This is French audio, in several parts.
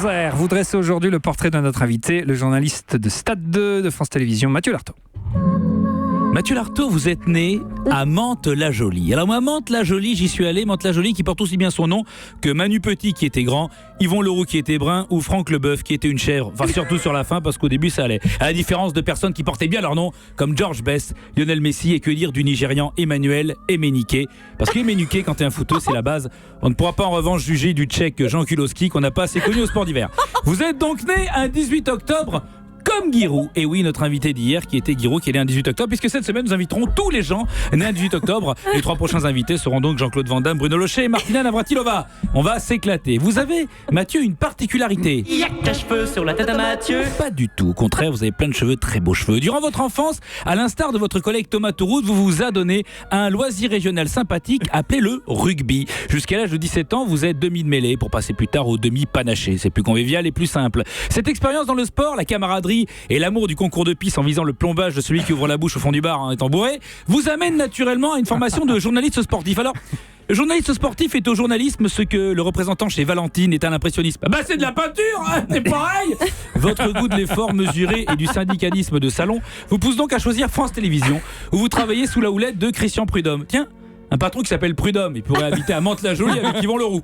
Moser. Vous dressez aujourd'hui le portrait de notre invité, le journaliste de Stade 2 de France Télévisions, Mathieu Lartaud. Mathieu Lartaud, vous êtes né à Mantes-la-Jolie. Alors moi, Mantes-la-Jolie, j'y suis allé. Mantes-la-Jolie qui porte aussi bien son nom que Manu Petit qui était grand, Yvon Leroux qui était brun ou Franck Leboeuf qui était une chèvre. Enfin surtout sur la fin parce qu'au début ça allait. À la différence de personnes qui portaient bien leur nom comme George Best, Lionel Messi et que dire du Nigérian Emmanuel Emenike. Parce qu'Emenike, quand t'es un footeux, c'est la base. On ne pourra pas en revanche juger du Tchèque Jean Kulowski qu'on n'a pas assez connu au sport d'hiver. Vous êtes donc né un 18 octobre comme Giroud. Et oui, notre invité d'hier qui était Giroud, qui est né un 18 octobre, puisque cette semaine nous inviterons tous les gens nés un 18 octobre. Les 3 prochains invités seront donc Jean-Claude Van Damme, Bruno Locher et Martina Navratilova. On va s'éclater. Vous avez, Mathieu, une particularité. Il y a qu'un cheveu sur la tête à Mathieu. Pas du tout. Au contraire, vous avez plein de cheveux, très beaux cheveux. Durant votre enfance, à l'instar de votre collègue Thomas Touroud, vous vous adonnez à un loisir régional sympathique appelé le rugby. Jusqu'à l'âge de 17 ans, vous êtes demi de mêlée pour passer plus tard au demi-panaché. C'est plus convivial et plus simple. Cette expérience dans le sport, la camaraderie et l'amour du concours de pisse en visant le plombage de celui qui ouvre la bouche au fond du bar en étant bourré, vous amène naturellement à une formation de journaliste sportif. Alors, le journaliste sportif est au journalisme ce que le représentant chez Valentine est à l'impressionnisme. Bah c'est de la peinture, hein, c'est pareil. Votre goût de l'effort mesuré et du syndicalisme de salon vous pousse donc à choisir France Télévisions, où vous travaillez sous la houlette de Christian Prudhomme. Tiens, un patron qui s'appelle Prudhomme, il pourrait habiter à Mantes-la-Jolie avec Yvon Leroux.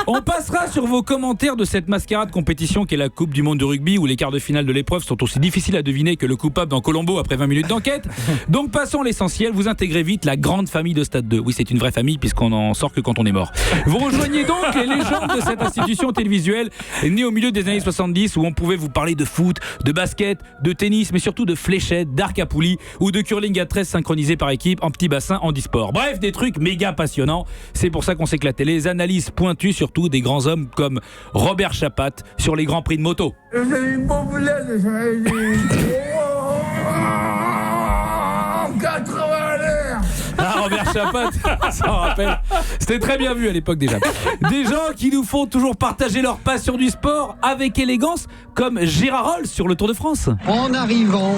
On passera sur vos commentaires de cette mascarade compétition qu'est la Coupe du Monde de rugby, où les quarts de finale de l'épreuve sont aussi difficiles à deviner que le coupable dans Colombo après 20 minutes d'enquête. Donc passons à l'essentiel, vous intégrez vite la grande famille de Stade 2. Oui, c'est une vraie famille puisqu'on n'en sort que quand on est mort. Vous rejoignez donc les légendes de cette institution télévisuelle née au milieu des années 70, où on pouvait vous parler de foot, de basket, de tennis, mais surtout de fléchettes, d'arc à poulie ou de curling à 13 synchronisé par équipe en petit bassin handisport. Bref, des trucs méga passionnant. C'est pour ça qu'on s'éclatait. Les analyses pointues surtout des grands hommes comme Robert Chapat sur les grands prix de moto. Ah, Robert Chapat, ça en rappelle. C'était très bien vu à l'époque déjà. Des gens qui nous font toujours partager leur passion du sport avec élégance, comme Gérard Rolls sur le Tour de France. En arrivant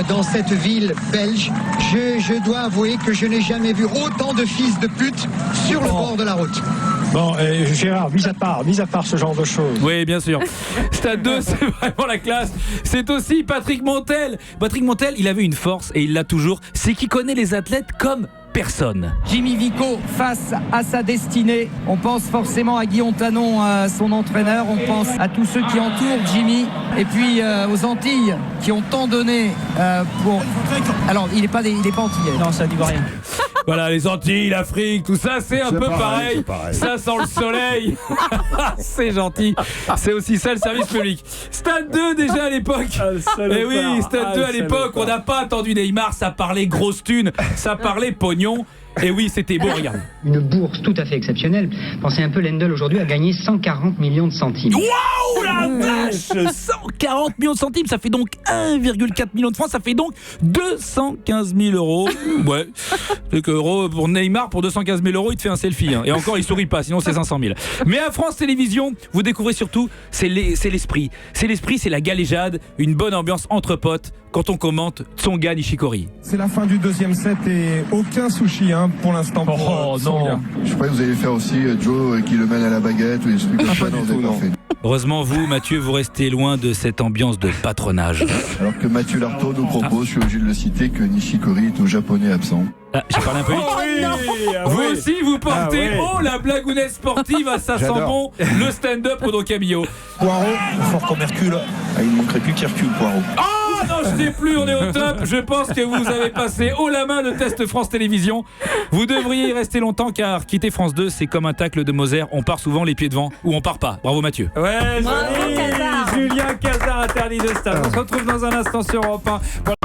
dans cette ville belge, je dois avouer que je n'ai jamais vu autant de fils de pute sur le bord de la route. Bon, Gérard, mis à part ce genre de choses. Oui, bien sûr. Stade 2, c'est vraiment la classe. C'est aussi Patrick Montel. Patrick Montel, il avait une force et il l'a toujours, c'est qu'il connaît les athlètes comme personne. Jimmy Vico face à sa destinée. On pense forcément à Guillaume Tanon, son entraîneur. On pense à tous ceux qui entourent Jimmy. Et puis aux Antilles qui ont tant donné pour... Alors, il n'est pas antillais. Non, ça dit rien. Voilà, les Antilles, l'Afrique, tout ça, c'est un peu pareil. Ça sent le soleil. C'est gentil. C'est aussi ça le service public. Stade 2 déjà à l'époque. Eh oui, Stade 2 à l'époque, on n'a pas attendu Neymar, ça parlait grosse thune, ça parlait pognon. Et oui, c'était beau, regarde. Une bourse tout à fait exceptionnelle. Pensez un peu, Lendl aujourd'hui a gagné 140 millions de centimes. Waouh la vache, 140 millions de centimes, ça fait donc 1,4 million de francs, ça fait donc 215 000 euros. Ouais, c'est que euros pour Neymar, pour 215 000 euros, il te fait un selfie. Hein. Et encore, il sourit pas, sinon c'est 500 000. Mais à France Télévisions, vous découvrez surtout, c'est l'esprit. C'est l'esprit, c'est la galéjade, une bonne ambiance entre potes quand on commente Tsonga Nishikori. C'est la fin du deuxième set et aucun sushi pour l'instant. Oh non. Je crois que vous allez faire aussi Joe qui le mène à la baguette ou des trucs comme ça. Pas du tout, non. Heureusement, vous, Mathieu, vous restez loin de cette ambiance de patronage. Alors que Mathieu Lartaud nous propose, je suis obligé de le citer, que Nishikori est au japonais absent. Ah, j'ai parlé un peu vite. Vous aussi, vous portez la blagounette sportive à ça sent bon, le stand-up au Don Camillo. Poirot, fort comme Hercule. Ah, il ne manquerait plus qu'Hercule, Poirot. Oh non, je sais plus, on est au top. Je pense que vous avez passé haut la main le test France Télévisions. Vous devriez y rester longtemps car quitter France 2, c'est comme un tacle de Moser. On part souvent les pieds devant ou on part pas. Bravo Mathieu. Ouais, joli. Julien Cazard, interdit de stade. On se retrouve dans un instant sur Europe 1.